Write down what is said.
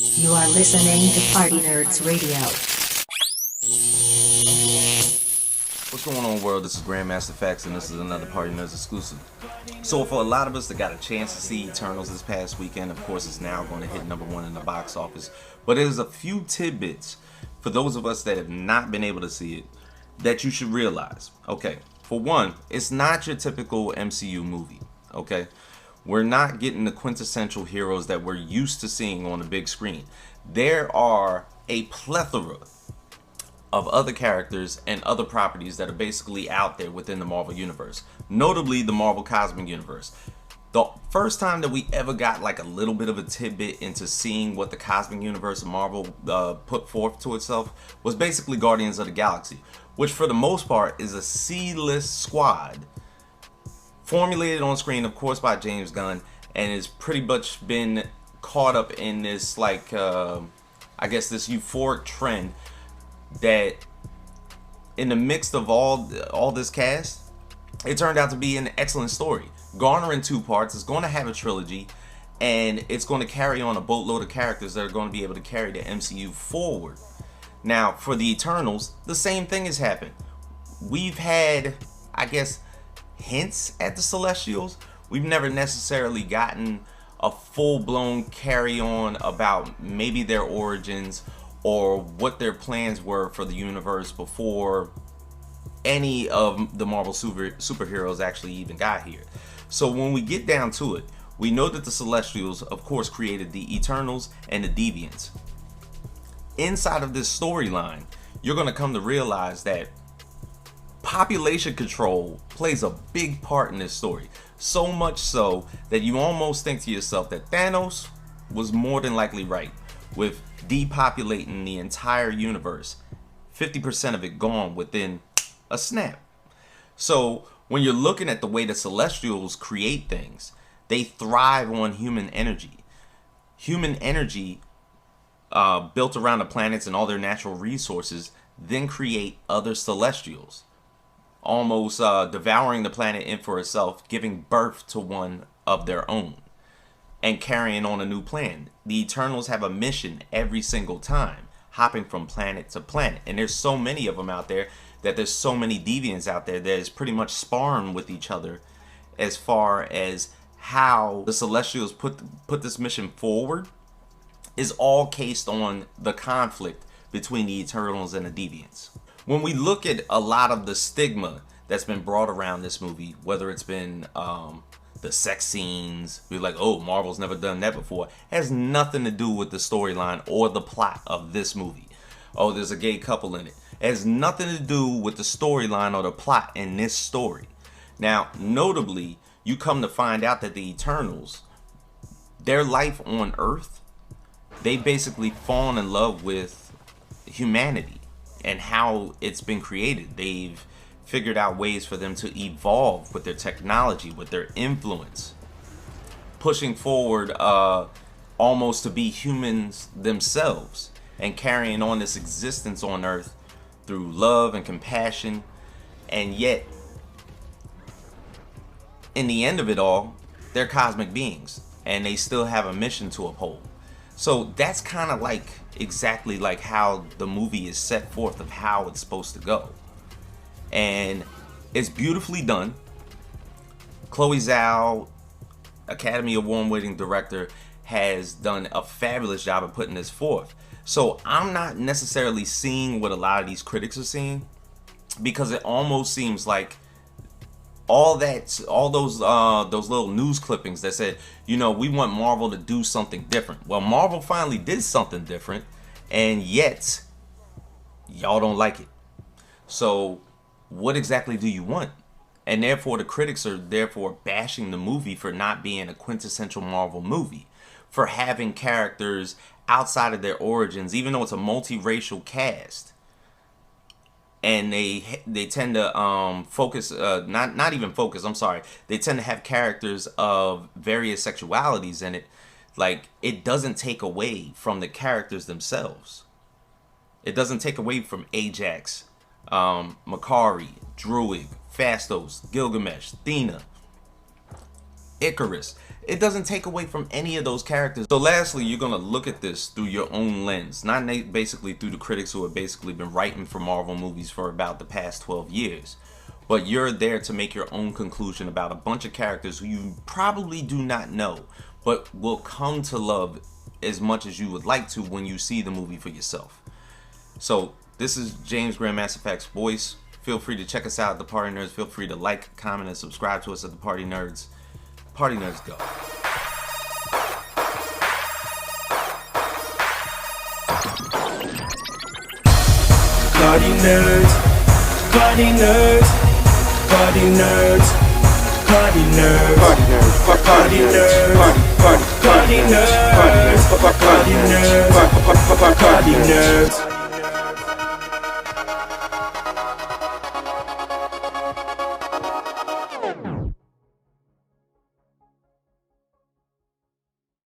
You are listening to Partynerdz Radio. What's going on, world? This is Grandmasterfaqs, and this is another Partynerdz exclusive. So for a lot of us that got a chance to see Eternals this past weekend, of course it's now going to hit #1 in the box office. But there's a few tidbits for those of us that have not been able to see it that you should realize. Okay, for one, it's not your typical MCU movie. Okay, we're not getting the quintessential heroes that we're used to seeing on the big screen. There are a plethora of other characters and other properties that are basically out there within the Marvel Universe, notably the Marvel Cosmic Universe. The first time that we ever got like a little bit of a tidbit into seeing what the Cosmic Universe of Marvel put forth to itself was basically Guardians of the Galaxy, which for the most part is a C-list squad formulated on screen, of course, by James Gunn, and has pretty much been caught up in this like I guess this euphoric trend that in the mix of all this cast, it turned out to be an excellent story. Garnering 2 parts, it's going to have a trilogy, and it's going to carry on a boatload of characters that are going to be able to carry the MCU forward. Now, for the Eternals, the same thing has happened. We've had, I guess, hints at the Celestials. We've never necessarily gotten a full-blown carry-on about maybe their origins or what their plans were for the universe before any of the Marvel superheroes actually even got here. So when we get down to it, we know that the Celestials, of course, created the Eternals and the Deviants. Inside of this storyline, you're going to come to realize that population control plays a big part in this story. So much so that you almost think to yourself that Thanos was more than likely right with depopulating the entire universe, 50% of it gone within a snap. So when you're looking at the way the Celestials create things, they thrive on human energy. Human energy built around the planets and all their natural resources then create other Celestials, almost devouring the planet in for itself, giving birth to one of their own and carrying on a new plan. The Eternals have a mission every single time, hopping from planet to planet. And there's so many of them out there that there's so many deviants out there that is pretty much sparring with each other as far as how the Celestials put this mission forward is all cased on the conflict between the Eternals and the Deviants. When we look at a lot of the stigma that's been brought around this movie, whether it's been the sex scenes, we're like, oh, Marvel's never done that before, has nothing to do with the storyline or the plot of this movie. Oh, there's a gay couple in it. It has nothing to do with the storyline or the plot in this story. Now, notably, you come to find out that the Eternals, their life on Earth, they basically fallen in love with humanity and how it's been created. They've figured out ways for them to evolve with their technology, with their influence, pushing forward almost to be humans themselves and carrying on this existence on Earth through love and compassion. And yet, in the end of it all, they're cosmic beings and they still have a mission to uphold. So that's kind of like exactly like how the movie is set forth of how it's supposed to go. And it's beautifully done. Chloe Zhao, Academy Award-winning director, has done a fabulous job of putting this forth. So I'm not necessarily seeing what a lot of these critics are seeing, because it almost seems like all those little news clippings that said, you know, we want Marvel to do something different. Well, Marvel finally did something different, and yet y'all don't like it. So what exactly do you want? And therefore the critics are therefore bashing the movie for not being a quintessential Marvel movie, for having characters outside of their origins, even though it's a multiracial cast. And they tend to focus, not even focus, I'm sorry, they tend to have characters of various sexualities in it. Like, it doesn't take away from the characters themselves. It doesn't take away from Ajax, Makari, Druid, Phastos, Gilgamesh, Thena, Icarus. it doesn't take away from any of those characters. So lastly, you're going to look at this through your own lens, not basically through the critics who have basically been writing for Marvel movies for about the past 12 years. But you're there to make your own conclusion about a bunch of characters who you probably do not know, but will come to love as much as you would like to when you see the movie for yourself. So this is James Grandmasterfaqs' voice. Feel free to check us out at the Party Nerds. Feel free to like, comment, and subscribe to us at the Party Nerds. Party Nerds go. Party Nerds, Party Nerds, Party Nerds, Party Nerds, Party Nerds, Party Nerds, Party Nerds, Party Nerds, Party Nerds.